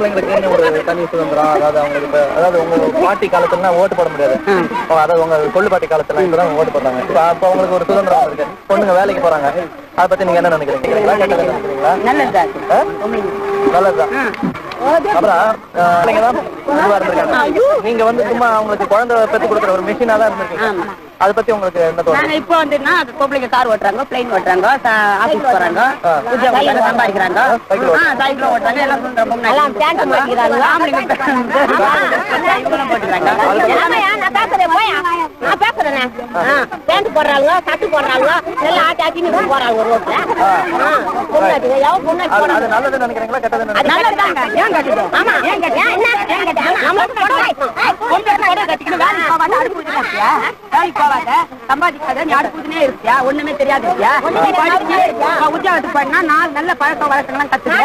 பொம்பளைங்களுக்கு ஒரு தனி சுதந்திரம், அதாவது அவங்களுக்கு அதாவது உங்க பாட்டி காலத்துலலாம் ஓட்டு போட முடியாது, அதாவது உங்க கொள்ளு பாட்டி காலத்துல இப்பதான் ஓட்டு போடுறாங்க. அப்ப அவங்களுக்கு ஒரு சுதந்திரம் இருக்கு, பொண்ணுங்க வேலைக்கு போறாங்க. அதை பத்தி நீங்க என்ன நினைக்கிறீங்களா? நினைக்கிறீங்களா? நல்லதுதான். அப்புறம் நீங்க வந்து சும்மா அவங்களுக்கு குழந்தை பெற்று கொடுக்குற ஒரு மிஷினா தான் இருந்திருக்கீங்க. அதை பத்தி உங்களுக்கு என்ன தோணுது? இப்போ வந்துன்னா பொம்பளைங்க கார் ஓட்டுறாங்க, பிளைன் ஓட்டுறாங்க, ஆபீஸ் போறாங்க, உத்தியோகம் சம்பாதிக்கிறாங்க, சைக்கிள் ஓட்டுறாங்க, எல்லாம் பேண்ட் போடுறாங்க, சட்டு போடுறாங்க, எல்லாம் ஆட்டி ஆட்டி போறாங்க ஒரு ரோட்ல. நல்லது நினைக்கிறீங்களா கெட்டது? நல்லதுதாங்க. ஏன் கட்டுது? ஆமா ஏன் கட்டு? சம்பாதிக்காத நீ அடுப்புனே இருக்கியா, ஒண்ணுமே தெரியாது இருக்கியா, உத்தியோகத்துக்கு போனா நல்ல பழக்க வழக்கங்கள்லாம் கத்துக்க.